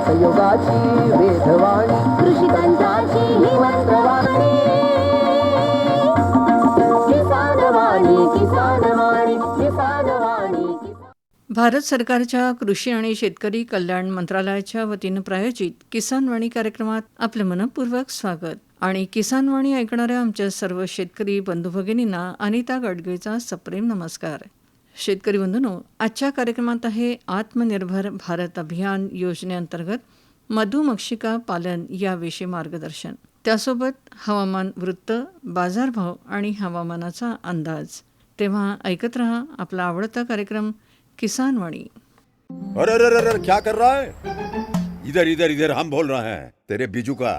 रसयुगाची वेधवाणी कृषी तंत्राची ही मंत्रवाणी किसानवाणी किसानवाणी किसानवाणी भारत सरकारच्या कृषी आणि शेतकरी कल्याण मंत्रालयाच्या वतीनं प्रायोजित किसानवाणी कार्यक्रमात आपलं मनपूर्वक स्वागत. आणि किसानवाणी ऐकणाऱ्या आमच्या सर्व शेतकरी बंधू भगिनींना अनिता गडगेचा सप्रेम नमस्कार. शेतकरी बंधूंनो, आजच्या कार्यक्रमात आहे आत्मनिर्भर भारत अभियान योजनेअंतर्गत मधुमक्षिका पालन याविषयी मार्गदर्शन, त्यासोबत हवामान वृत्त, बाजारभाव आणि हवामानाचा अंदाज. तेव्हा ऐकत रहा आपला आवडता कार्यक्रम किसानवाणी. अरे अरे अरे क्या कर रहा है? इधर इधर इधर हम बोल रहे हैं तेरे बीजू का.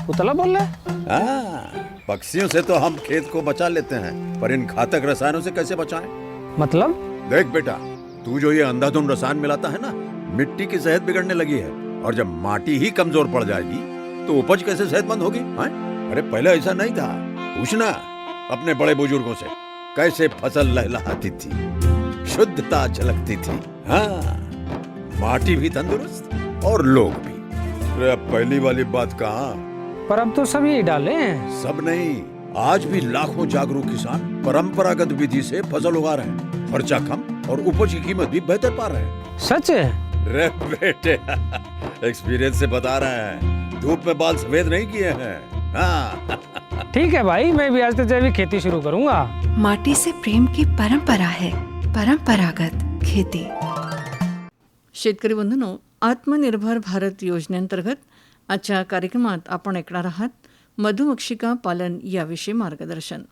पुतला बोल रहा है? हाँ, पक्षियों से तो हम खेत को बचा लेते हैं, पर इन घातक रसायनों से कैसे बचाएं? मतलब? देख बेटा, तू जो ये अंधाधुंध रसायन मिलाता है ना, मिट्टी की सेहत बिगड़ने लगी है. और जब माटी ही कमजोर पड़ जाएगी तो उपज कैसे सेहतमंद होगी? अरे पहले ऐसा नहीं था. पूछना अपने बड़े बुजुर्गों से, कैसे फसल लहलहाती थी, शुद्धता झलकती थी. हाँ, माटी भी तंदुरुस्त और लोग भी. अरे पहली वाली बात कहाँ? पर अब तो सब यही डाले हैं. सब नहीं, आज भी लाखों जागरूक किसान परंपरागत विधि से फसल उगा रहे हैं. खर्चा कम और उपज की कीमत भी बेहतर पा रहे हैं. सच है? रे बेटे, एक्सपीरियंस से बता रहे हैं. धूप में बाल सफेद नहीं किए हैं. हाँ. ठीक है भाई, मैं भी आज से जैविक खेती शुरू करूंगा. माटी से प्रेम की परंपरा है, परंपरागत खेती. शेतकरी बंधूंनो, आत्मनिर्भर भारत योजनेअंतर्गत आजच्या कार्यक्रमात आपण ऐकणार आहात मधुमक्षिका पालन याविषयी मार्गदर्शन.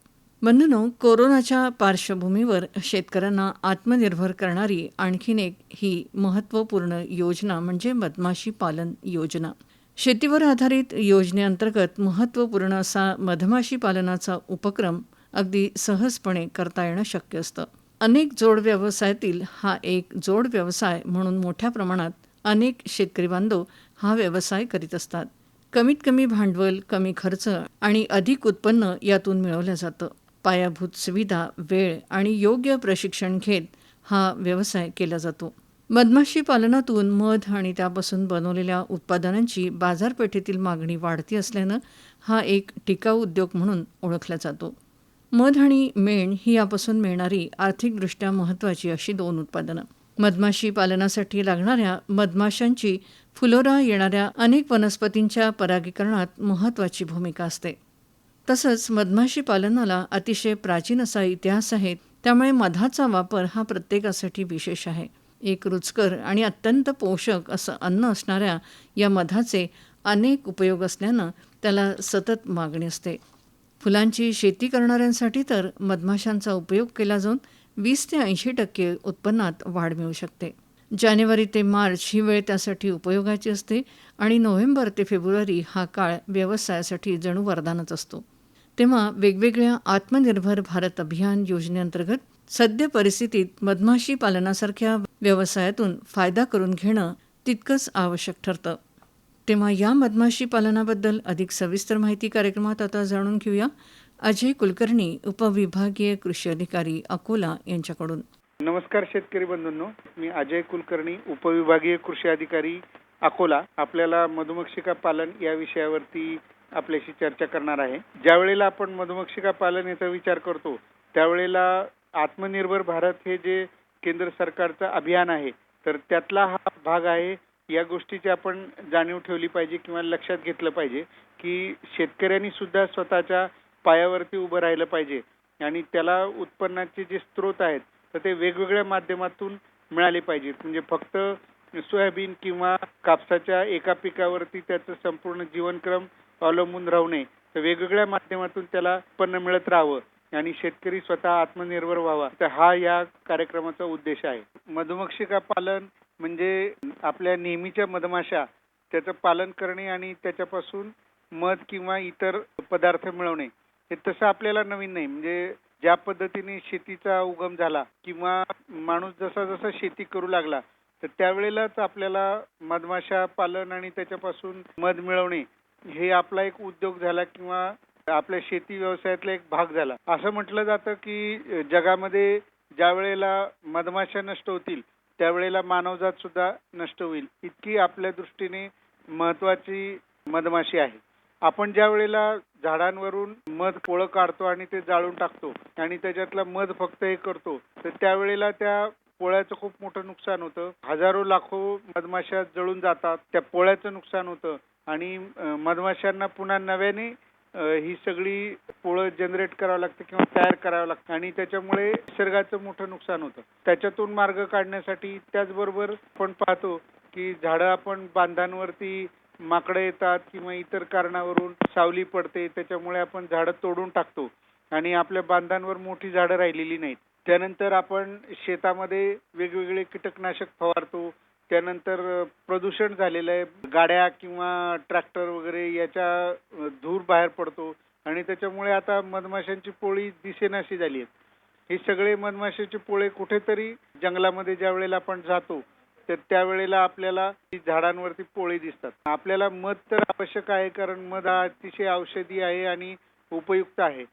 बंधूंनो, कोरोनाच्या पार्श्वभूमीवर शेतकऱ्यांना आत्मनिर्भर करणारी आणखीन एक ही महत्त्वपूर्ण योजना म्हणजे मधमाशी पालन योजना. शेतीवर आधारित योजनेअंतर्गत महत्त्वपूर्ण असा मधमाशी पालनाचा उपक्रम अगदी सहजपणे करता येणं शक्य असतं. अनेक जोड व्यवसायातील हा एक जोड व्यवसाय म्हणून मोठ्या प्रमाणात अनेक शेतकरी बांधव हा व्यवसाय करीत असतात. कमीत कमी भांडवल, कमी खर्च आणि अधिक उत्पन्न यातून मिळवलं जातं. पायाभूत सुविधा, वेळ आणि योग्य प्रशिक्षण घेत हा व्यवसाय केला जातो. मधमाशी पालनातून मध आणि त्यापासून बनवलेल्या उत्पादनांची बाजारपेठेतील मागणी वाढती असल्यानं हा एक टिकाऊ उद्योग म्हणून ओळखला जातो. मध आणि मेण ही यापासून मिळणारी आर्थिकदृष्ट्या महत्त्वाची अशी दोन उत्पादनं. मधमाशी पालनासाठी लागणाऱ्या मधमाशांची फुलोरा येणाऱ्या अनेक वनस्पतींच्या परागीकरणात महत्त्वाची भूमिका असते. तसंच मधमाशी पालनाला अतिशय प्राचीन असा इतिहास आहे. त्यामुळे मधाचा वापर हा प्रत्येकासाठी विशेष आहे. एक रुचकर आणि अत्यंत पोषक असं अन्न असणाऱ्या या मधाचे अनेक उपयोग असल्यानं त्याला सतत मागणी असते. फुलांची शेती करणाऱ्यांसाठी तर मधमाशांचा उपयोग केला जाऊन 20 ते 80% उत्पन्नात वाढ मिळू शकते. जानेवारी ते मार्च ही वेळ त्यासाठी उपयोगाची असते आणि नोव्हेंबर ते फेब्रुवारी हा काळ व्यवसायासाठी जणू वरदानच असतो. तेव्हा वेगवेगळ्या आत्मनिर्भर भारत अभियान योजनेअंतर्गत सद्य परिस्थितीत मधमाशी पालनासारख्या व्यवसायातून फायदा करून घेणं तितकंच आवश्यक ठरतं. तेव्हा या मधमाशी पालनाबद्दल अधिक सविस्तर माहिती कार्यक्रमात आता जाणून घेऊया अजय कुलकर्णी, उपविभागीय कृषी अधिकारी, अकोला यांच्याकडून. नमस्कार शेतकरी बंधूंनो, मी अजय कुलकर्णी, उपविभागीय कृषी अधिकारी, अकोला. आपल्याला मधुमक्षिका पालन या विषयावरती आपल्याशी चर्चा करणार आहे. ज्या वेळेला आपण मधुमक्षिका पालन याचा विचार करतो त्यावेळेला आत्मनिर्भर भारत हे जे केंद्र सरकारचं अभियान आहे तर त्यातला हा भाग आहे. या गोष्टीची आपण जाणीव ठेवली पाहिजे किंवा लक्षात घेतलं पाहिजे की शेतकऱ्यांनी सुद्धा स्वतःच्या पायावरती उभं राहिलं पाहिजे आणि त्याला उत्पन्नाचे जे स्रोत आहेत तर ते वेगवेगळ्या माध्यमातून मिळाले पाहिजेत. म्हणजे फक्त सोयाबीन किंवा कापसाच्या एका पिकावरती त्याचं संपूर्ण जीवनक्रम अवलंबून राहू नये, तर वेगवेगळ्या माध्यमातून त्याला उत्पन्न मिळत राहावं आणि शेतकरी स्वतः आत्मनिर्भर व्हावा, तर हा या कार्यक्रमाचा उद्देश आहे. मधुमक्षिका पालन म्हणजे आपल्या नेहमीच्या मधमाशा त्याचं पालन करणे आणि त्याच्यापासून मध किंवा इतर पदार्थ मिळवणे हे तसं आपल्याला नवीन नाही. म्हणजे ज्या पद्धतीने शेतीचा उगम झाला किंवा माणूस जसा जसा शेती करू लागला तर त्यावेळेलाच आपल्याला मधमाशा पालन आणि त्याच्यापासून मध मिळवणे हे आपला एक उद्योग झाला किंवा आपल्या शेती व्यवसायातला एक भाग झाला. असं म्हटलं जातं की जगामध्ये ज्या वेळेला मधमाशा नष्ट होतील त्यावेळेला मानवजात सुद्धा नष्ट होईल, इतकी आपल्या दृष्टीने महत्वाची मधमाशी आहे. आपण ज्या वेळेला झाडांवरून मध पोळं काढतो आणि ते जाळून टाकतो आणि त्याच्यातला मध फक्त हे करतो, तर त्यावेळेला त्या पोळ्याचं खूप मोठं नुकसान होतं. हजारो लाखो मधमाशा जळून जातात, त्या पोळ्याचं नुकसान होतं आणि मधमाशांना पुन्हा नव्याने ही सगळी पोळं जनरेट करावं लागतं किंवा तयार करावं लागतं आणि त्याच्यामुळे निसर्गाचं मोठं नुकसान होतं. त्याच्यातून मार्ग काढण्यासाठी त्याचबरोबर आपण पाहतो की झाडं आपण बांधांवरती माकडं येतात किंवा इतर कारणावरून सावली पडते, त्याच्यामुळे आपण झाडं तोडून टाकतो आणि आपल्या बांधांवर मोठी झाडं राहिलेली नाहीत. त्यानंतर आपण शेतामध्ये वेगवेगळे कीटकनाशक फवारतो. त्यानंतर प्रदूषण झालेलं आहे, गाड्या किंवा ट्रॅक्टर वगैरे याच्या धूर बाहेर पडतो आणि त्याच्यामुळे आता मधमाशांची पोळी दिसेनाशी झाली आहे. हे सगळे मधमाशांचे पोळे कुठेतरी जंगलामध्ये ज्या वेळेला आपण जातो तर त्यावेळेला आपल्याला झाडांवरती पोळे दिसतात. आपल्याला मध तर आवश्यक आहे, कारण मध हा अतिशय औषधी आहे आणि उपयुक्त आहे.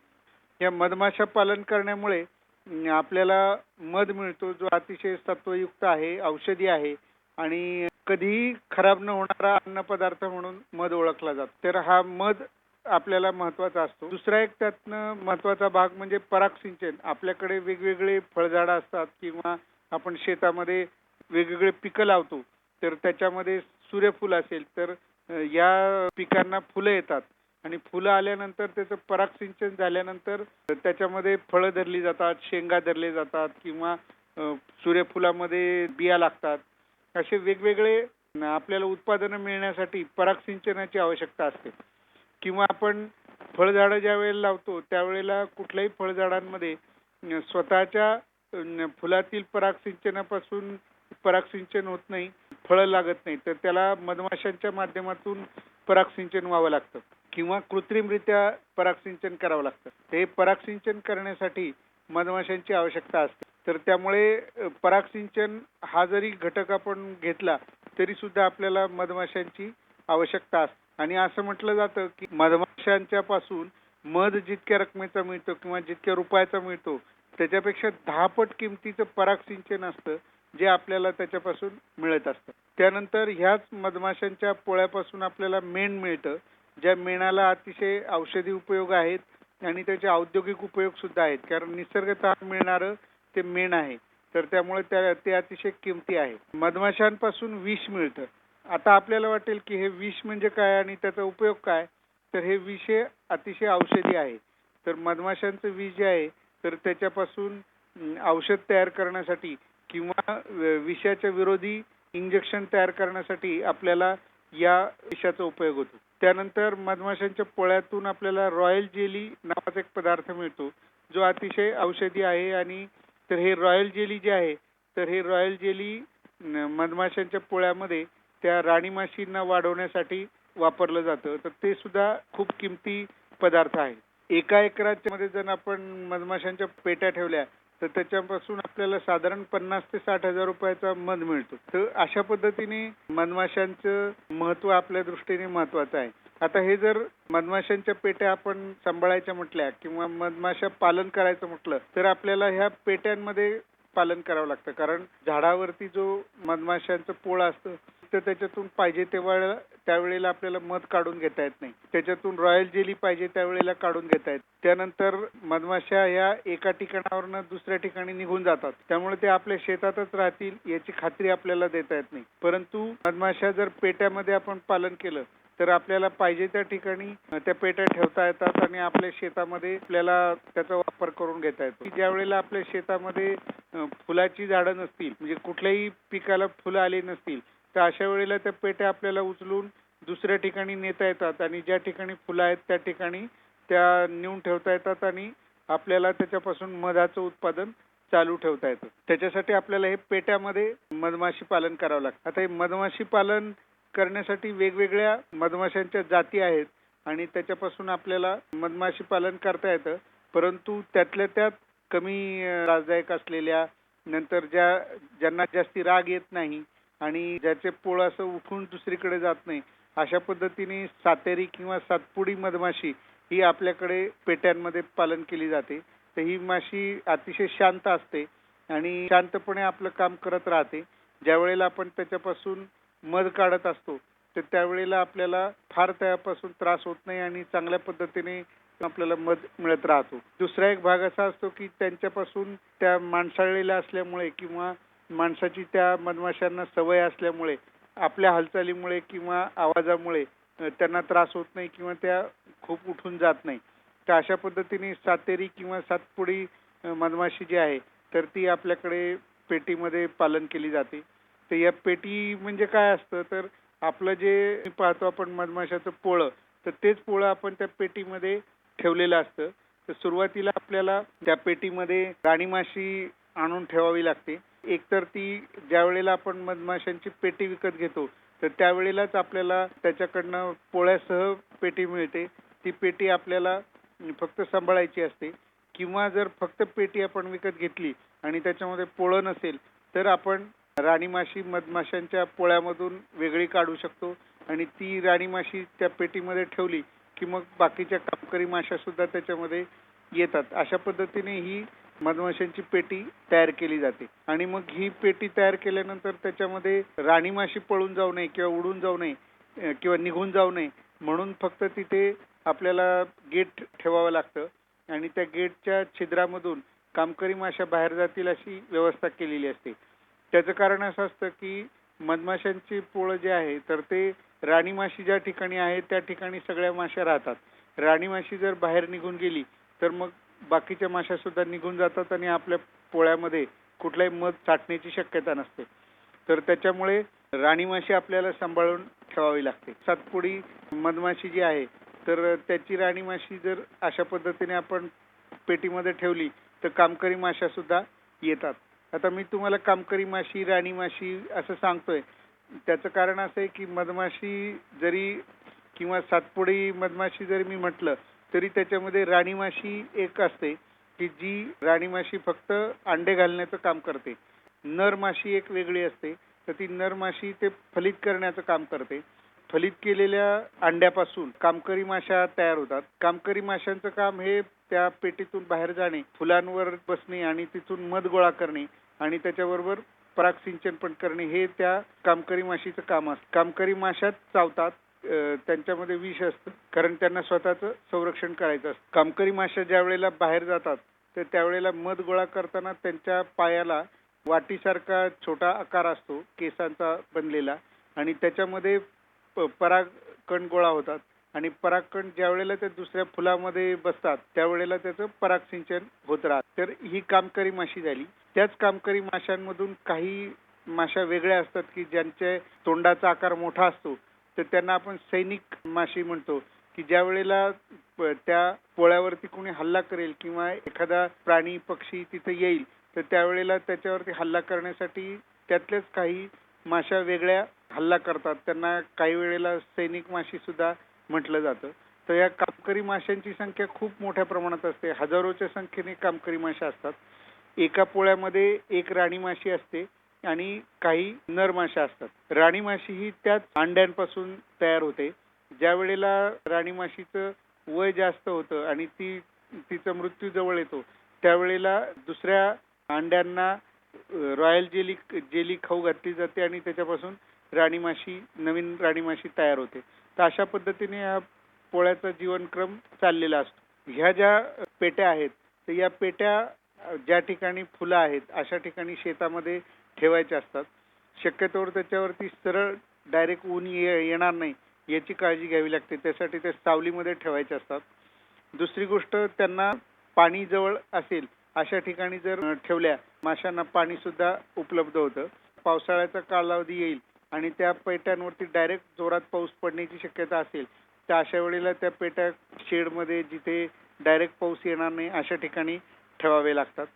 या मधमाशा पालन करण्यामुळे आपल्याला मध मिळतो, जो अतिशय सत्वयुक्त आहे, औषधी आहे आणि कधीही खराब न होणारा अन्न पदार्थ म्हणून मध ओळखला जातो. तर हा मध आपल्याला महत्वाचा असतो. दुसरा एक त्यातनं महत्वाचा भाग म्हणजे परागसिंचन. आपल्याकडे वेगवेगळे फळझाडं असतात किंवा आपण शेतामध्ये वेगवेगळे पिकं लावतो, तर त्याच्यामध्ये सूर्यफूल असेल तर या पिकांना फुलं येतात आणि फुलं आल्यानंतर त्याचं परागसिंचन झाल्यानंतर त्याच्यामध्ये फळं धरली जातात, शेंगा धरले जातात किंवा सूर्यफुलामध्ये बिया लागतात. असे वेगवेगळे आपल्याला उत्पादनं मिळण्यासाठी परागसिंचनाची आवश्यकता असते. किंवा आपण फळझाडं ज्या वेळेला लावतो त्यावेळेला कुठल्याही फळझाडांमध्ये स्वतःच्या फुलातील परागसिंचनापासून परागसिंचन होत नाही, फळं लागत नाही, तर त्याला मधमाशांच्या माध्यमातून परागसिंचन व्हावं लागतं किंवा कृत्रिमरित्या परागसिंचन करावं लागतं. हे परागसिंचन करण्यासाठी मधमाशांची आवश्यकता असते. तर त्यामुळे परागसिंचन हा जरी घटक आपण घेतला तरी सुद्धा आपल्याला मधमाशांची आवश्यकता असते. आणि असं म्हटलं जातं की मधमाशांच्या पासून मध जितक्या रकमेचा मिळतो किंवा जितक्या रुपयाचा मिळतो त्याच्यापेक्षा 10 पट किमतीचं परागसिंचन असतं, जे आपल्याला त्याच्यापासून मिळत असतं. त्यानंतर ह्याच मधमाशांच्या पोळ्यापासून आपल्याला मेण मिळतं, ज्या मेणाला अतिशय औषधी उपयोग आहेत आणि त्याचे औद्योगिक उपयोग सुद्धा आहेत, कारण निसर्गतः मिळणारं ते मेण आहे. तर त्यामुळे ते अतिशय किमती आहे. मधमाशांपासून विष मिळतं. आता आपल्याला वाटेल की हे विष म्हणजे काय आणि त्याचा उपयोग काय, तर हे विष हे अतिशय औषधी आहे. तर मधमाशांचं विष जे आहे तर त्याच्यापासून औषध तयार करण्यासाठी किंवा विषाच्या विरोधी इंजेक्शन तयार करण्यासाठी आपल्याला या विषाचा उपयोग होतो. त्यानंतर मधमाशांच्या पोळ्यातून आपल्याला रॉयल जेली नावाचा एक पदार्थ मिळतो, जो अतिशय औषधी आहे. आणि तर हे रॉयल जेली जे आहे तर हे रॉयल जेली मधमाशांच्या पोळ्यामध्ये त्या राणी माशींना वाढवण्यासाठी वापरलं जातं. तर ते सुद्धा खूप किमती पदार्थ आहे. एका एकराच्या मध्ये जर आपण मधमाशांच्या पेट्या ठेवल्या तर त्याच्यापासून आपल्याला साधारण 50 ते 60 हजार रुपयाचा मध मिळतो. तर अशा पद्धतीने मधमाशांचं महत्व आपल्या दृष्टीने महत्वाचं आहे. आता हे जर मधमाशांच्या पेट्या आपण सांभाळायच्या म्हटल्या किंवा मधमाशा पालन करायचं म्हटलं तर आपल्याला ह्या पेट्यांमध्ये पालन करावं लागतं, कारण झाडावरती जो मधमाशांचं पोळं असतं तर त्याच्यातून पाहिजे तेव्हा त्यावेळेला आपल्याला मध काढून घेता येत नाही. त्याच्यातून रॉयल जेली पाहिजे त्यावेळेला काढून घेता येत. त्यानंतर मधमाशा ह्या एका ठिकाणावरून दुसऱ्या ठिकाणी निघून जातात, त्यामुळे ते आपल्या शेतातच राहतील याची खात्री आपल्याला देता येत नाही. परंतु मधमाशा जर पेट्यामध्ये आपण पालन केलं तर आपल्याला पाहिजे त्या ठिकाणी त्या पेट्या ठेवता येतात आणि आपल्या शेतामध्ये आपल्याला त्याचा वापर करून घेता येतो. ज्या वेळेला आपल्या शेतामध्ये फुलाची झाडं नसतील, म्हणजे कुठल्याही पिकाला फुलं आली नसतील, तर अशा वेळेला त्या पेट्या आपल्याला उचलून दुसऱ्या ठिकाणी नेता येतात आणि ज्या ठिकाणी फुलं आहेत त्या ठिकाणी त्या नेऊन ठेवता येतात आणि आपल्याला त्याच्यापासून मधाचं उत्पादन चालू ठेवता येतं. त्याच्यासाठी आपल्याला हे पेट्यामध्ये मधमाशी पालन करावं लागतं. आता हे मधमाशी पालन करण्यासाठी वेगवेगळ्या मधमाशांच्या जाती आहेत आणि त्याच्यापासून आपल्याला मधमाशी पालन करता येतं. परंतु त्यातल्या त्यात कमी त्रासदायक असलेल्या, नंतर ज्यांना जास्ती राग येत नाही आणि ज्याचे पोळं असं उठून दुसरीकडे जात नाही, अशा पद्धतीने सातेरी किंवा सातपुडी मधमाशी ही आपल्याकडे पेट्यांमध्ये पालन केली जाते. तर ही माशी अतिशय शांत असते आणि शांतपणे आपलं काम करत राहते ज्या वेळेला आपण त्याच्यापासून मध काढत असतो तर त्यावेळेला आपल्याला फार त्यापासून त्रास होत नाही आणि चांगल्या पद्धतीने आपल्याला मध मिळत राहतो. दुसरा एक भाग असा असतो की त्यांच्यापासून त्या माणसाळलेल्या असल्यामुळे किंवा माणसाची त्या मधमाशांना सवय असल्यामुळे आपल्या हालचालीमुळे किंवा आवाजामुळे त्यांना त्रास होत नाही किंवा त्या खूप उठून जात नाही. तर अशा पद्धतीने सातेरी किंवा सातपुडी मधमाशी जी आहे तर ती आपल्याकडे पेटीमध्ये पालन केली जाते. तर या पेटी म्हणजे काय असतं तर आपलं जे पाहतो आपण मधमाशाचं पोळं तर तेच पोळं आपण त्या पेटीमध्ये ठेवलेलं असतं. तर सुरुवातीला आपल्याला त्या पेटीमध्ये राणी माशी आणून ठेवावी लागते. एकतर ती ज्या वेळेला आपण मधमाशांची पेटी विकत घेतो तर त्यावेळेलाच आपल्याला त्याच्याकडनं पोळ्यासह पेटी मिळते. ती पेटी आपल्याला फक्त सांभाळायची असते किंवा जर फक्त पेटी आपण विकत घेतली आणि त्याच्यामध्ये पोळं नसेल तर आपण राणी माशी मधमाशांच्या पोळ्यामधून वेगळी काढू शकतो आणि ती राणी माशी त्या पेटीमध्ये ठेवली की मग बाकीच्या कामकरी माशा सुद्धा त्याच्यामध्ये येतात. अशा पद्धतीने ही मधमाशांची पेटी तयार केली जाते आणि मग ही पेटी तयार केल्यानंतर त्याच्यामध्ये राणी माशी पळून जाऊ नये किंवा उडून जाऊ नये किंवा निघून जाऊ नये म्हणून फक्त तिथे आपल्याला गेट ठेवावं लागतं आणि त्या गेटच्या छिद्रामधून कामकरी माशा बाहेर जातील अशी व्यवस्था केलेली असते. त्याचं कारण असं असतं की मधमाशांची पोळं जे आहे तर ते राणी माशी ज्या ठिकाणी आहे त्या ठिकाणी सगळ्या माशा राहतात. राणी माशी जर बाहेर निघून गेली तर मग बाकीच्या माशा सुद्धा निघून जातात आणि आपल्या पोळ्यामध्ये कुठलाही मध साठण्याची शक्यता नसते. तर त्याच्यामुळे राणी माशी आपल्याला सांभाळून ठेवावी लागते. सातपुडी मधमाशी जी आहे तर त्याची राणी माशी जर अशा पद्धतीने आपण पेटीमध्ये ठेवली तर कामकरी माशा सुद्धा येतात. आता मी तुम्हाला कामकरी माशी राणी माशी असं सांगतोय त्याचं कारण असं आहे की मधमाशी जरी किंवा सातपुडी मधमाशी जरी मी म्हटलं तरी त्याच्यामध्ये राणी माशी एक असते की जी राणी माशी फक्त अंडे घालण्याचं काम करते. नर माशी एक वेगळी असते तर ती नर माशी ते फलित करण्याचं काम करते. फलित केलेल्या अंड्यापासून कामकरी माशा तयार होतात. कामकरी माशांचं काम हे त्या पेटीतून बाहेर जाणे, फुलांवर बसणे आणि तिथून मध गोळा करणे आणि त्याच्याबरोबर परागसिंचन पण करणे हे त्या कामकरी माशीचं काम असतं. कामकरी माशाच चावतात, त्यांच्यामध्ये विष असतं कारण त्यांना स्वतःचं संरक्षण करायचं असतं. कामकरी माशा ज्या वेळेला बाहेर जातात तर त्यावेळेला मध गोळा करताना त्यांच्या पायाला वाटीसारखा छोटा आकार असतो केसांचा बनलेला आणि त्याच्यामध्ये परागकण गोळा होतात आणि परागकण ज्या वेळेला ते दुसऱ्या फुलामध्ये बसतात त्यावेळेला त्याचं परागसिंचन होत राहतं. तर ही कामकरी माशी झाली. त्याच कामकरी माशांमधून काही माशा वेगळ्या असतात की ज्यांच्या तोंडाचा आकार मोठा असतो तर त्यांना आपण सैनिक माशी म्हणतो की ज्या वेळेला त्या पोळ्यावरती कोणी हल्ला करेल किंवा एखादा प्राणी पक्षी तिथे येईल तर त्यावेळेला त्याच्यावरती हल्ला करण्यासाठी त्यातल्याच काही माशा वेगळ्या हल्ला करतात. त्यांना काही वेळेला सैनिक माशी सुद्धा म्हटलं जातं. तर या कामकरी माशांची संख्या खूप मोठ्या प्रमाणात असते. हजारोच्या संख्येने कामकरी माशा असतात. एका पोळ्यामध्ये एक राणी माशी असते आणि काही नर माशा असतात. राणी माशी ही त्याच अंड्यांपासून तयार होते. ज्या वेळेला राणी माशीचं वय जास्त होतं आणि तिचा मृत्यू जवळ येतो त्यावेळेला दुसऱ्या अंड्यांना रॉयल जेली खाऊ घातली जाते आणि त्याच्यापासून नवीन राणी माशी तयार होते. तर अशा पद्धतीने या पोळ्याचा जीवनक्रम चाललेला असतो. ह्या ज्या पेट्या आहेत तर या पेट्या ज्या ठिकाणी फुलं आहेत अशा ठिकाणी शेतामध्ये ठेवायच्या असतात. शक्यतोवर त्याच्यावरती सरळ डायरेक्ट ऊन येणार नाही याची काळजी घ्यावी लागते. त्यासाठी ते सावलीमध्ये ठेवायचे असतात. दुसरी गोष्ट त्यांना पाणी जवळ असेल अशा ठिकाणी जर ठेवल्या माशांना पाणी सुद्धा उपलब्ध होतं. पावसाळ्याचा कालावधी येईल आणि त्या पेट्यांवरती डायरेक्ट जोरात पाऊस पडण्याची शक्यता असेल तर अशा वेळेला त्या पेट्या शेडमध्ये जिथे डायरेक्ट पाऊस येणार नाही अशा ठिकाणी ठेवावे लागतात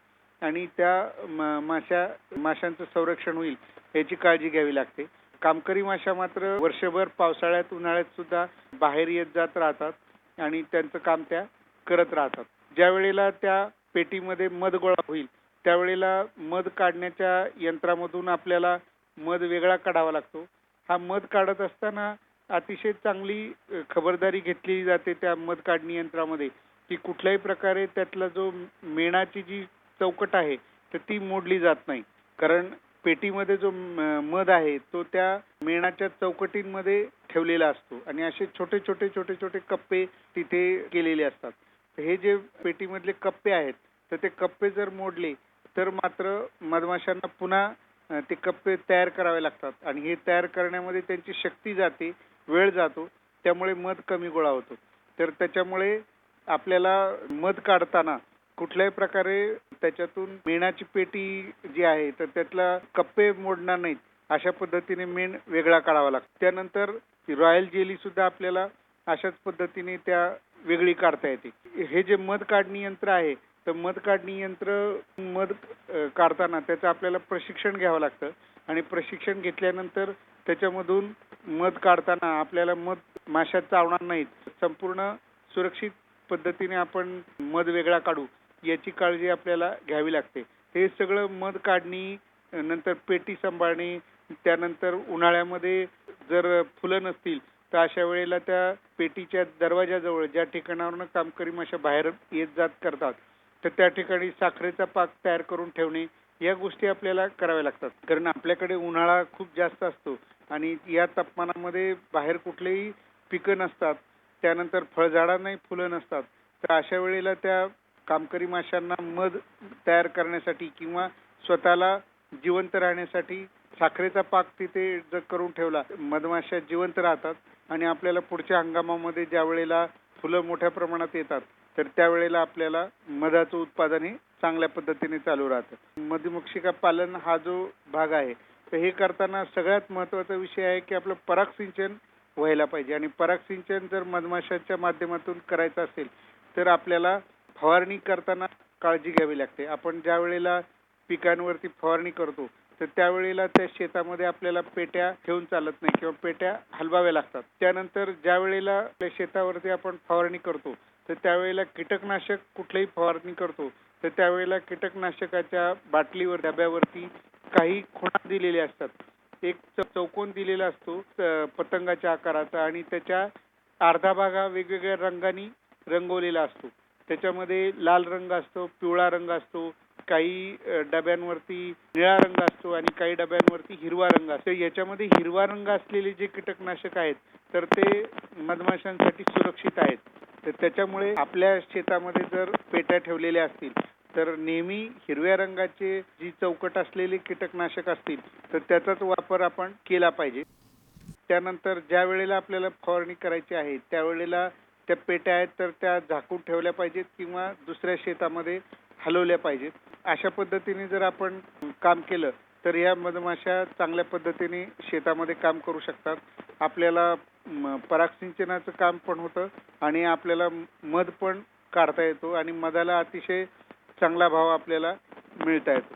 आणि त्या माशांचं संरक्षण होईल याची काळजी घ्यावी लागते. कामकरी माशा मात्र वर्षभर पावसाळ्यात उन्हाळ्यात सुद्धा बाहेर येत जात राहतात आणि त्यांचं काम त्या करत राहतात. ज्या वेळेला त्या पेटीमध्ये मध गोळा होईल त्यावेळेला मध काढण्याच्या यंत्रामधून आपल्याला मध वेगळा काढावा लागतो. हा मध काढत असताना अतिशय चांगली खबरदारी घेतली जाते त्या मध काढणी यंत्रामध्ये की कुठल्याही प्रकारे त्यातला जो मेणाची जी चौकट आहे तर ती मोडली जात नाही. कारण पेटीमध्ये जो मध आहे तो त्या मेणाच्या चौकटींमध्ये ठेवलेला असतो आणि असे छोटे छोटे छोटे छोटे कप्पे तिथे केलेले असतात. हे जे पेटीमधले कप्पे आहेत तर ते कप्पे जर मोडले तर मात्र मधमाशांना पुन्हा ते कप्पे तयार करावे लागतात आणि हे तयार करण्यामध्ये त्यांची शक्ती जाते, वेळ जातो, त्यामुळे मध कमी गोळा होतो. तर त्याच्यामुळे आपल्याला मध काढताना कुठल्याही प्रकारे त्याच्यातून मेणाची पेटी जी आहे तर त्यातला कप्पे मोडणार नाहीत अशा पद्धतीने मेण वेगळा काढावा लागतो. त्यानंतर रॉयल जेली सुद्धा आपल्याला अशाच पद्धतीने त्या वेगळी काढता येते. हे जे मध काढणी यंत्र आहे तर मध काढणी यंत्र मध काढताना त्याचं आपल्याला प्रशिक्षण घ्यावं लागतं आणि प्रशिक्षण घेतल्यानंतर त्याच्यामधून मध काढताना आपल्याला मध माशात चावणार नाहीत, संपूर्ण सुरक्षित पद्धतीने आपण मध वेगळा काढू याची काळजी आपल्याला घ्यावी लागते. हे सगळं मध काढणी, नंतर पेटी सांभाळणे, त्यानंतर उन्हाळ्यामध्ये जर फुलं नसतील तर अशा वेळेला त्या पेटीच्या दरवाजाजवळ ज्या ठिकाणावरून कामकरी माशा बाहेर येत जात करतात तर त्या ठिकाणी साखरेचा पाक तयार करून ठेवणे या गोष्टी आपल्याला कराव्या लागतात. कारण आपल्याकडे उन्हाळा खूप जास्त असतो आणि या तापमानामध्ये बाहेर कुठलेही पिकं नसतात, त्यानंतर फळझाडांनाही फुलं नसतात. तर अशा वेळेला त्या कामकरी माशांना मध तयार करण्यासाठी किंवा स्वतःला जिवंत राहण्यासाठी साखरेचा पाक तिथे जर करून ठेवला मधमाशा जिवंत राहतात आणि आपल्याला पुढच्या हंगामामध्ये ज्या वेळेला फुलं मोठ्या प्रमाणात येतात तर त्यावेळेला आपल्याला मधाचं उत्पादन हे चांगल्या पद्धतीने चालू राहतं. मधुमक्षिका पालन हा जो भाग आहे तर हे करताना सगळ्यात महत्त्वाचा विषय आहे की आपलं परागसिंचन व्हायला पाहिजे आणि परागसिंचन जर मधमाशांच्या माध्यमातून करायचं असेल तर आपल्याला फवारणी करताना काळजी घ्यावी लागते. आपण ज्या वेळेला पिकांवरती फवारणी करतो तर त्यावेळेला त्या शेतामध्ये आपल्याला पेट्या ठेवून चालत नाही किंवा पेट्या हलवाव्या लागतात. त्यानंतर ज्या वेळेला आपल्या शेतावरती आपण फवारणी करतो तर त्यावेळेला कीटकनाशक कुठलीही फवारणी करतो तर त्यावेळेला कीटकनाशकाच्या बाटलीवर डब्यावरती काही खुणा दिलेल्या असतात. एक चौकोन दिलेला असतो पतंगाच्या आकाराचा आणि त्याच्या अर्धा भाग हा वेगवेगळ्या रंगांनी रंगवलेला असतो. त्याच्यामध्ये लाल रंग असतो, पिवळा रंग असतो, काही डब्यांवरती निळा रंग असतो आणि काही डब्यांवरती हिरवा रंग असतो. याच्यामध्ये हिरवा रंग असलेले जे कीटकनाशक आहेत तर ते मधमाशांसाठी सुरक्षित आहेत. तर त्याच्यामुळे आपल्या शेतामध्ये जर पेट्या ठेवलेल्या असतील तर नेहमी हिरव्या रंगाचे जी चौकट असलेले कीटकनाशक असतील तर त्याचाच वापर आपण केला पाहिजे. त्यानंतर ज्या वेळेला आपल्याला फवारणी करायची आहे त्यावेळेला त्या पेट्या आहेत तर त्या झाकून ठेवल्या पाहिजेत किंवा दुसऱ्या शेतामध्ये हलवल्या पाहिजेत. अशा पद्धतीने जर आपण काम केलं तर या मधमाशा चांगल्या पद्धतीने शेतामध्ये काम करू शकतात. आपल्याला परागसिंचनाचं काम पण होतं आणि आपल्याला मध पण काढता येतो आणि मधाला अतिशय चांगला भाव आपल्याला मिळता येतो.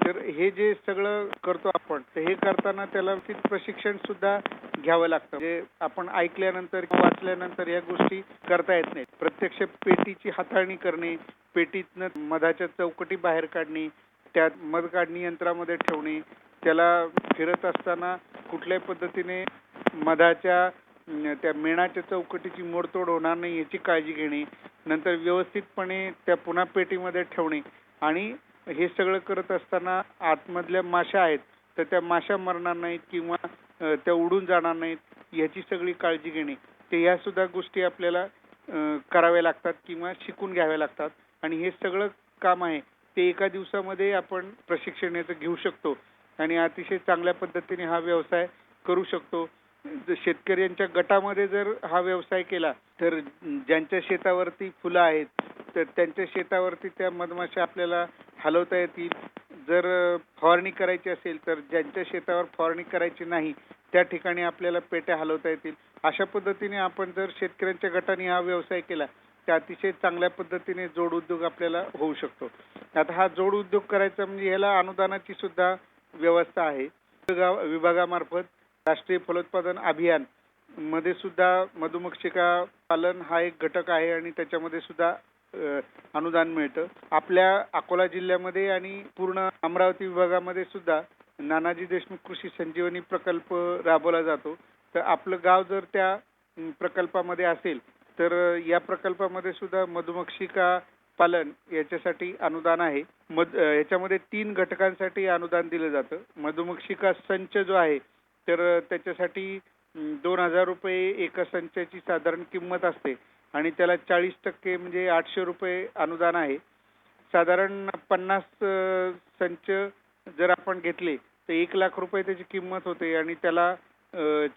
तर हे जे सगळं करतो आपण तर हे करताना त्याला प्रशिक्षण सुद्धा घ्यावं लागतं. जे आपण ऐकल्यानंतर वाचल्यानंतर या गोष्टी करता येत नाहीत. प्रत्यक्ष पेटीची हाताळणी करणे, पेटीतनं मधाच्या चौकटी बाहेर काढणे, त्यात मध काढणी यंत्रामध्ये ठेवणे, त्याला फिरत असताना कुठल्याही पद्धतीने मधाच्या त्या मेणाच्या चौकटीची मोडतोड होणार नाही याची काळजी घेणे, नंतर व्यवस्थितपणे त्या पुन्हा पेटीमध्ये ठेवणे आणि हे सगळं करत असताना आतमधल्या माशा आहेत तर त्या माशा मरणार नाहीत किंवा त्या उडून जाणार नाहीत याची सगळी काळजी घेणे. ते ह्या सुद्धा गोष्टी आपल्याला कराव्या लागतात किंवा शिकून घ्याव्या लागतात आणि हे सगळं काम आहे ते एका दिवसामध्ये आपण प्रशिक्षण याचं घेऊ शकतो आणि अतिशय चांगल्या पद्धतीने हा व्यवसाय करू शकतो. शेतकऱ्यांच्या गटामध्ये जर हा व्यवसाय केला तर ज्यांच्या शेतावरती फुलं आहेत तर त्यांच्या शेतावरती त्या मधमाशा आपल्याला हलवता येतील. जर फवारणी करायची असेल तर ज्यांच्या शेतावर फवारणी करायची नाही त्या ठिकाणी आपल्याला पेट्या हलवता येतील. अशा पद्धतीने आपण जर शेतकऱ्यांच्या गटाने हा व्यवसाय केला तर अतिशय चांगल्या पद्धतीने जोड उद्योग आपल्याला होऊ शकतो. आता हा जोड उद्योग करायचा म्हणजे याला अनुदानाची सुद्धा व्यवस्था आहे. विभागामार्फत राष्ट्रीय फलोत्पादन अभियान मध्ये सुद्धा मधुमक्षिका पालन हा एक घटक आहे आणि त्याच्यामध्ये सुद्धा अनुदान मिळतं. आपल्या अकोला जिल्ह्यामध्ये आणि पूर्ण अमरावती विभागामध्ये सुद्धा नानाजी देशमुख कृषी संजीवनी प्रकल्प राबवला जातो. तर आपलं गाव जर त्या प्रकल्पामध्ये असेल तर या प्रकल्पामध्ये सुद्धा मधुमक्षिका पालन याच्यासाठी अनुदान आहे. याच्यामध्ये 3 घटकांसाठी अनुदान दिलं जातं. मधुमक्षिका संच जो आहे तर त्याच्यासाठी 2,000 रुपये एका संचाची साधारण किंमत असते आणि त्याला 40% म्हणजे 800 रुपये अनुदान आहे. साधारण 50 संच जर आपण घेतले तर 1,00,000 रुपये त्याची किंमत होते आणि त्याला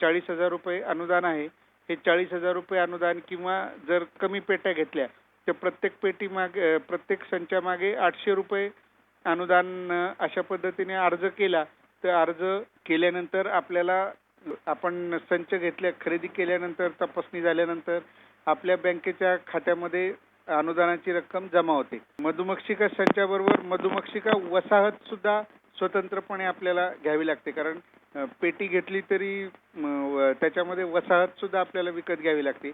40,000 रुपये अनुदान आहे. हे 40,000 रुपये अनुदान किंवा जर कमी पेट्या घेतल्या तर प्रत्येक संचामागे 800 रुपये अनुदान अशा पद्धतीने अर्ज केला तर अर्ज केल्यानंतर आपल्याला आपण संच खरेदी केल्यानंतर तपासणी झाल्यानंतर आपल्या बँकेच्या खात्यामध्ये अनुदानाची रक्कम जमा होते. मधुमक्षिका संचाबरोबर मधुमक्षिका वसाहत सुद्धा स्वतंत्रपणे आपल्याला घ्यावी लागते, कारण पेटी घेतली तरी त्याच्यामध्ये वसाहत सुद्धा आपल्याला विकत घ्यावी लागते.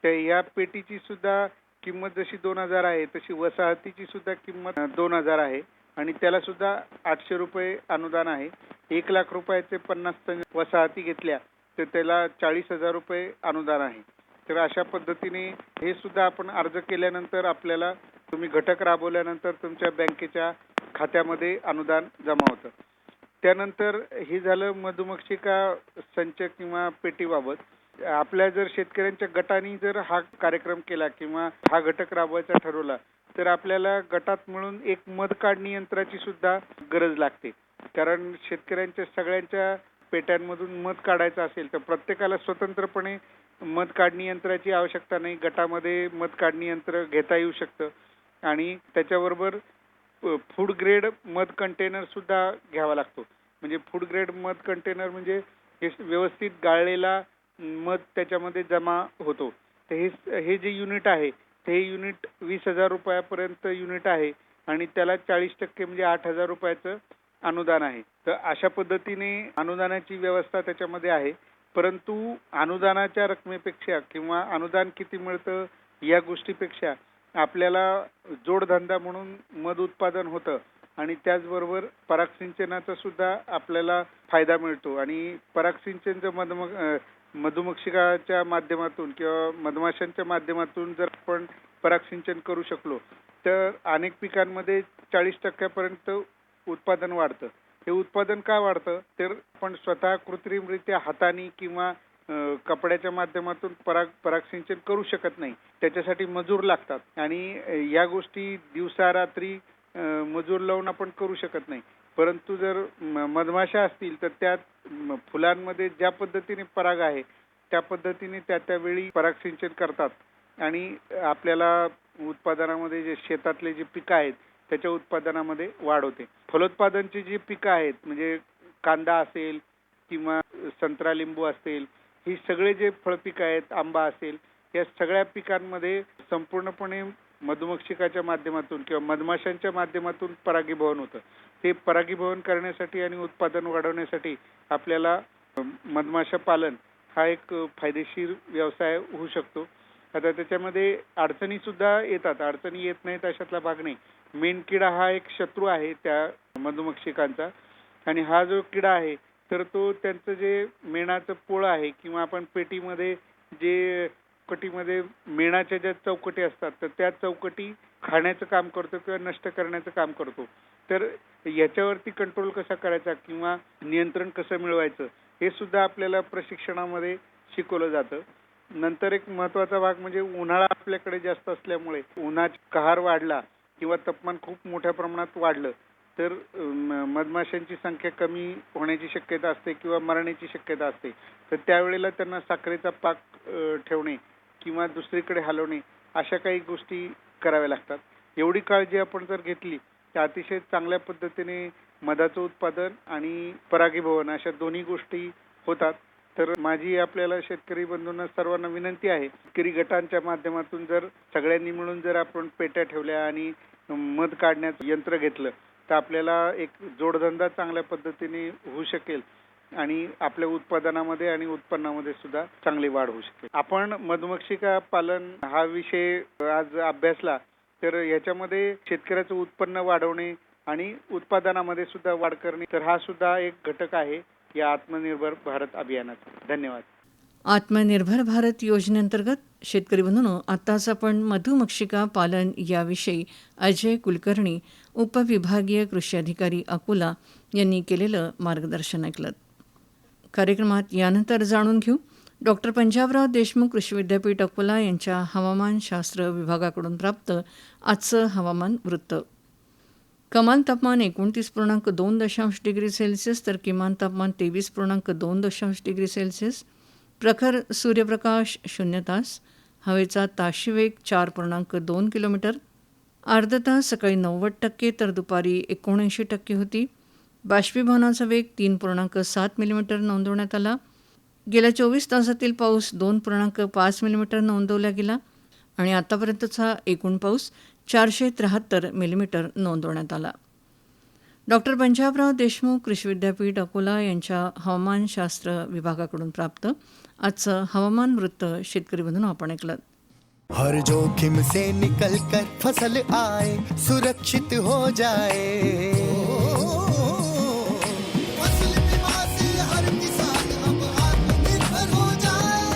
तर या पेटीची सुद्धा किंमत जशी 2,000 आहे तशी वसाहतीची सुद्धा किंमत 2,000 आहे आणि त्याला सुद्धा 800 रुपये अनुदान आहे. 1,00,000 रुपयाचे 50 वसाहती घेतल्या तर त्याला 40,000 रुपये अनुदान आहे. तर अशा पद्धतीने हे सुद्धा आपण अर्ज केल्यानंतर आपल्याला तुम्ही घटक राबवल्यानंतर तुमच्या बँकेच्या खात्यामध्ये अनुदान जमा होतं. त्यानंतर हे झालं मधुमक्षिका संच किंवा पेटीबाबत. आपल्या जर शेतकऱ्यांच्या गटाने जर हा कार्यक्रम केला किंवा हा घटक राबवायचा ठरवला तर आपल्याला गटात मिळून एक मध काढणी यंत्राची सुद्धा गरज लागते. कारण शेतकऱ्यांच्या सगळ्यांच्या पेट्यांमधून मध काढायचं असेल तर प्रत्येकाला स्वतंत्रपणे मध काढणी यंत्राची आवश्यकता नाही. गटामध्ये मध काढणी यंत्र घेता येऊ शकतं आणि त्याच्याबरोबर फूड ग्रेड मध कंटेनर सुद्धा घ्यावा लागतो. म्हणजे फूड ग्रेड मध कंटेनर म्हणजे हे व्यवस्थित गाळलेला मध त्याच्यामध्ये जमा होतो. तर हे जे युनिट आहे ते युनिट 20,000 रुपयापर्यंत युनिट आहे आणि त्याला 40% म्हणजे 8,000 रुपयाचं अनुदान आहे. तर अशा पद्धतीने अनुदानाची व्यवस्था त्याच्यामध्ये आहे. परंतु अनुदानाच्या रकमेपेक्षा किंवा अनुदान किती मिळतं या गोष्टीपेक्षा आपल्याला जोडधंदा म्हणून मध उत्पादन होतं आणि त्याचबरोबर पराग सिंचनाचा सुद्धा आपल्याला फायदा मिळतो. आणि पराग सिंचन जर मधुमक्षिकाच्या माध्यमातून किंवा मधमाशांच्या माध्यमातून जर आपण पराग सिंचन करू शकलो तर अनेक पिकांमध्ये 40% उत्पादन वाढतं. हे उत्पादन का वाढतं तर आपण स्वतः कृत्रिमरित्या हाताने किंवा कपड्याच्या माध्यमातून पराग सिंचन करू शकत नाही. त्याच्यासाठी मजूर लागतात आणि या गोष्टी दिवसा रात्री मजूर लावून आपण करू शकत नाही. परंतु जर मधमाशा असतील तर त्या फुलांमध्ये ज्या पद्धतीने पराग आहे त्या पद्धतीने त्यावेळी पराग सिंचन करतात आणि आपल्याला उत्पादनामध्ये जे शेतातले जे पिकं आहेत त्याच्या उत्पादनामध्ये वाढ होते. फलोत्पादनची जी पिकं आहेत म्हणजे कांदा असेल किंवा संत्रा लिंबू असेल, ही सगळे जे फळपिकं आहेत, आंबा असेल, या सगळ्या पिकांमध्ये संपूर्णपणे मधुमक्षिकाच्या माध्यमातून किंवा मधमाशांच्या माध्यमातून परागीभवन होतं. ते परागीभवन करण्यासाठी आणि उत्पादन वाढवण्यासाठी आपल्याला मधमाशा पालन हा एक फायदेशीर व्यवसाय होऊ शकतो. आता त्याच्यामध्ये अडचणी सुद्धा येतात, अडचणी येत नाहीत अशातला भाग नाही. मेणकिडा हा एक शत्रू आहे त्या मधुमक्षिकांचा आणि हा जो किडा आहे तर तो त्यांचं जे मेणाचं पोळं आहे किंवा आपण पेटीमध्ये जे चौकटीमध्ये मेणाच्या ज्या चौकटी असतात तर त्या चौकटी खाण्याचं काम करतो किंवा नष्ट करण्याचं काम करतो. तर याच्यावरती कंट्रोल कसा करायचा किंवा नियंत्रण कसं मिळवायचं हे सुद्धा आपल्याला प्रशिक्षणामध्ये शिकवलं जातं. नंतर एक महत्वाचा भाग म्हणजे उन्हाळा आपल्याकडे जास्त असल्यामुळे उन्हाचा कहर वाढला किंवा तापमान खूप मोठ्या प्रमाणात वाढलं तर मधमाशांची संख्या कमी होण्याची शक्यता असते किंवा मरण्याची शक्यता असते. तर त्यावेळेला त्यांना साखरेचा पाक ठेवणे किंवा दुसरीकडे हलवणे अशा काही गोष्टी कराव्या लागतात. एवढी काळजी आपण जर घेतली तर अतिशय चांगल्या पद्धतीने मधाचं उत्पादन आणि परागीभवन अशा दोन्ही गोष्टी होतात. तर माझी आपल्याला शेतकरी बंधूंना सर्वांना विनंती आहे, शेतकरी गटांच्या माध्यमातून जर सगळ्यांनी मिळून जर आपण पेट्या ठेवल्या आणि मध काढण्याचं यंत्र घेतलं तर आपल्याला एक जोडधंदा चांगल्या पद्धतीने होऊ शकेल आणि आपल्या उत्पादनामध्ये आणि उत्पन्नामध्ये सुद्धा चांगली वाढ होऊ शकेल. आपण मधुमक्षिका पालन हा विषय आज अभ्यासला तर याच्यामध्ये शेतकऱ्याचं उत्पन्न वाढवणे आणि उत्पादनामध्ये सुद्धा वाढ करणे तर हा सुद्धा एक घटक आहे या आत्मनिर्भर भारत अभियानाचा. धन्यवाद. आत्मनिर्भर भारत योजनेअंतर्गत शेतकरी बंधूंनो, आत्ताच आपण मधुमक्षिका पालन याविषयी अजय कुलकर्णी उपविभागीय कृषी अधिकारी अकोला यांनी केलेलं मार्गदर्शन ऐकलं. कार्यक्रमात यानंतर जाणून घेऊ डॉक्टर पंजाबराव देशमुख कृषी विद्यापीठ अकोला यांच्या हवामानशास्त्र विभागाकडून प्राप्त आजचं हवामान वृत्त. कमाल तापमान 29.2 डिग्री सेल्सिअस तर किमान तापमान 23.2 डिग्री सेल्सिअस. प्रखर सूर्यप्रकाश 0 तास. हवेचा ताशी वेग 4.2 किलोमीटर. आर्द्रता सकाळी 90% तर दुपारी 79% होती. बाष्पीभवनाचा वेग 3.7 मिलीमीटर नोंदवण्यात आला. गेल्या 24 तासातील पाऊस 2.5 मिलीमीटर नोंदवला गेला आणि आतापर्यंतचा एकूण पाऊस 473 मिलीमीटर नोंदवण्यात आला. डॉक्टर पंजाबराव देशमुख कृषी विद्यापीठ अकोला यांच्या हवामानशास्त्र विभागाकडून प्राप्त आजचं हवामान वृत्त शेतकरी बंधूंनो आपण ऐकलं. हर जोखिम से निकल कर फसल आए, सुरक्षित हो जाए. फसल बीमा से हर किसान अब आत्मनिर्भर हो जाए.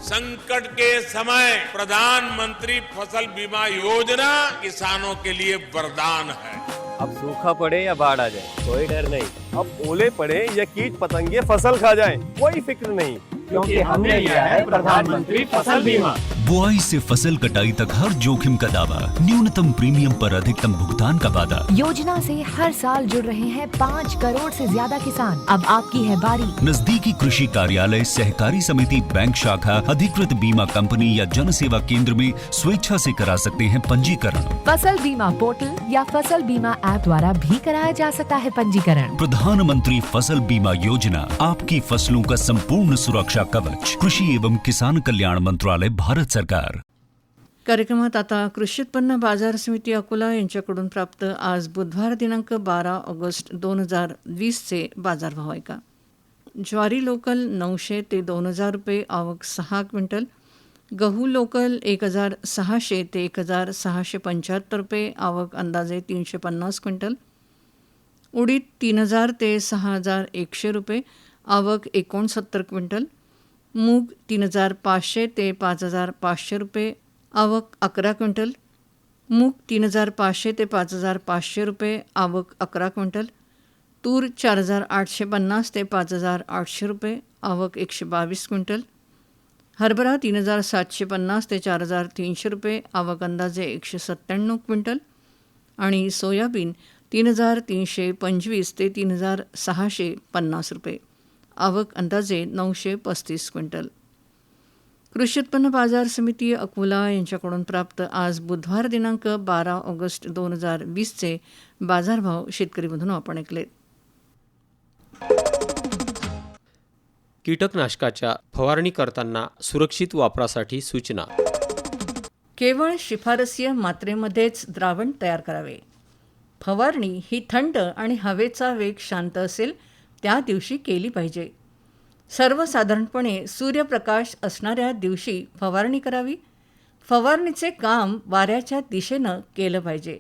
संकट के समय प्रधानमंत्री फसल बीमा योजना किसानों के लिए वरदान है. अब सूखा पड़े या बाढ़ आ जाए कोई डर नहीं. अब ओले पड़े या कीट पतंगे फसल खा जाए कोई फिक्र नहीं, क्योंकि हमने लिया है प्रधानमंत्री फसल बीमा. बुआई से फसल कटाई तक हर जोखिम का दावा, न्यूनतम प्रीमियम पर अधिकतम भुगतान का वादा. योजना से हर साल जुड़ रहे हैं 5 करोड़ से ज्यादा किसान. अब आपकी है बारी. नजदीकी कृषि कार्यालय, सहकारी समिति, बैंक शाखा, अधिकृत बीमा कंपनी या जन सेवा केंद्र में स्वेच्छा से करा सकते हैं पंजीकरण. फसल बीमा पोर्टल या फसल बीमा ऐप द्वारा भी कराया जा सकता है पंजीकरण. प्रधानमंत्री फसल बीमा योजना, आपकी फसलों का संपूर्ण सुरक्षा कवच. कृषि एवं किसान कल्याण मंत्रालय, भारत सरकार. कार्यक्रमात आता कृषी उत्पन्न बाजार समिती अकोला यांच्याकडून प्राप्त आज बुधवार दिनांक 12 ऑगस्ट 2020 चे बाजारभाव ऐका. ज्वारी लोकल 900 ते 2000 रुपये आवक 6 क्विंटल. गहू लोकल 1600 ते 1675 रुपये आवक अंदाजे 350 क्विंटल. उडीद 3000 ते 6100 रुपये आवक 69 क्विंटल. मूग 3500 ते 5500 रुपये आवक 11 क्विंटल. मूग 3500 ते 5500 रुपये आवक 11 क्विंटल. तूर 4850 ते 5800 रुपये आवक 122 क्विंटल. हरभरा 3750 ते 4300 रुपये आवक अंदाजे 197 क्विंटल. आणि सोयाबीन 3325 ते 3650 रुपये आवक अंदाजे 935 क्विंटल. कृषी उत्पन्न बाजार समिती अकोला यांच्याकडून प्राप्त आज बुधवार दिनांक 12 ऑगस्ट 2020 चे बाजारभाव शेतकरी बंधूंनो आपण ऐकले. कीटकनाशकाच्या फवारणी करताना सुरक्षित वापरासाठी सूचना. केवळ शिफारसीय मात्रेमध्येच द्रावण तयार करावे. फवारणी ही थंड आणि हवेचा वेग शांत असेल त्या दिवशी केली पाहिजे. सर्वसाधारणपणे सूर्यप्रकाश असणाऱ्या दिवशी फवारणी करावी. फवारणीचे काम वाऱ्याच्या दिशेनं केलं पाहिजे.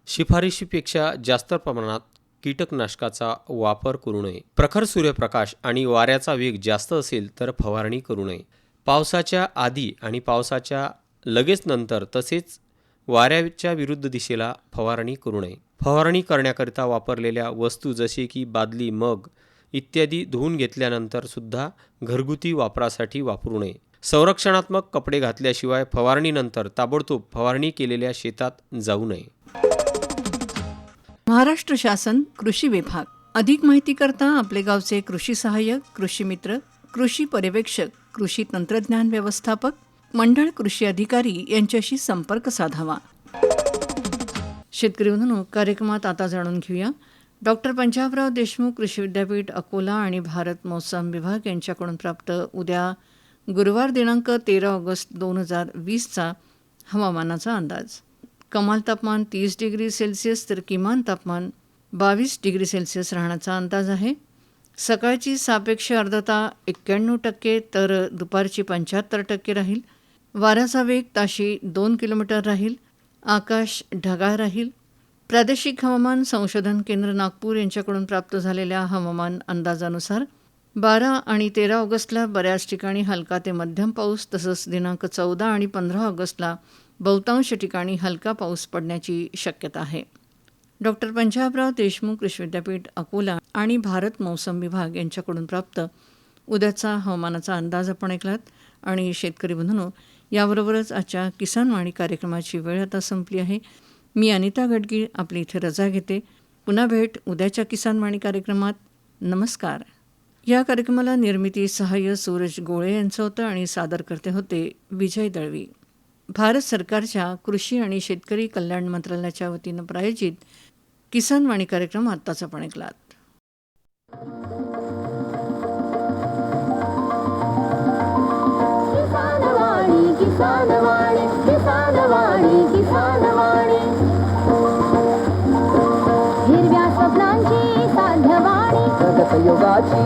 शिफारशीपेक्षा जास्त प्रमाणात कीटकनाशकाचा वापर करू नये. प्रखर सूर्यप्रकाश आणि वाऱ्याचा वेग जास्त असेल तर फवारणी करू नये. पावसाच्या आधी आणि पावसाच्या लगेच नंतर तसेच वाऱ्याच्या विरुद्ध दिशेला फवारणी करू नये. फवारणी करण्याकरिता वापरलेल्या वस्तू जसे की बादली, मग इत्यादी धुवून घेतल्यानंतर सुद्धा घरगुती वापरासाठी वापरू नये. संरक्षणात्मक कपडे घातल्याशिवाय फवारणीनंतर ताबडतोब फवारणी केलेल्या शेतात जाऊ नये. महाराष्ट्र शासन कृषी विभाग. अधिक माहिती करता आपले गावचे कृषी सहाय्यक, कृषी मित्र, कृषी पर्यवेक्षक, कृषी तंत्रज्ञान व्यवस्थापक, मंडळ कृषी अधिकारी यांच्याशी संपर्क साधावा. शेतकरी बंधूंनो, कार्यक्रमात आता जाणून घेऊया डॉक्टर पंजाबराव देशमुख कृषी विद्यापीठ अकोला आणि भारत मौसम विभाग यांच्याकडून प्राप्त उद्या गुरुवार दिनांक 13 ऑगस्ट 2020 चा हवामानाचा अंदाज. कमाल तापमान 30 डिग्री सेल्सिअस तर किमान तापमान 22 डिग्री सेल्सिअस राहण्याचा अंदाज आहे. सकाळची सापेक्ष आर्द्रता 91% तर दुपारची 75% राहील. वाऱ्याचा वेग ताशी 2 किलोमीटर राहील. आकाश ढगाळ राहील. प्रादेशिक हवामान संशोधन केंद्र नागपूर यांच्याकडून प्राप्त झालेल्या हवामान अंदाजानुसार 12 आणि 13 ऑगस्टला बऱ्याच ठिकाणी हलका ते मध्यम पाऊस, तसंच दिनांक 14 आणि 15 ऑगस्टला बहुतांश ठिकाणी हलका पाऊस पडण्याची शक्यता आहे. डॉक्टर पंजाबराव देशमुख कृषी विद्यापीठ अकोला आणि भारत मौसम विभाग यांच्याकडून प्राप्त उद्याचा हवामानाचा अंदाज आपण ऐकलात. आणि शेतकरी बंधूंनो, याबरोबरच आजच्या किसान वाणी कार्यक्रमाची वेळ आता संपली आहे. मी अनिता गडगीळ आपली इथे रजा घेते. पुन्हा भेट उद्याच्या किसान वाणी कार्यक्रमात. नमस्कार. या कार्यक्रमाला निर्मिती सहाय्य सूरज गोळे यांचं होतं आणि सादर करते होते विजय दळवी. भारत सरकारच्या कृषी आणि शेतकरी कल्याण मंत्रालयाच्या वतीनं प्रायोजित किसान वाणी कार्यक्रम आत्ताच आपण ऐकलात. किसान वाणी, किसान वाणी, किसान वाणी, किसान वाणी. हिरव्या स्वप्नांची साध्यवाणी, प्रगत युगाची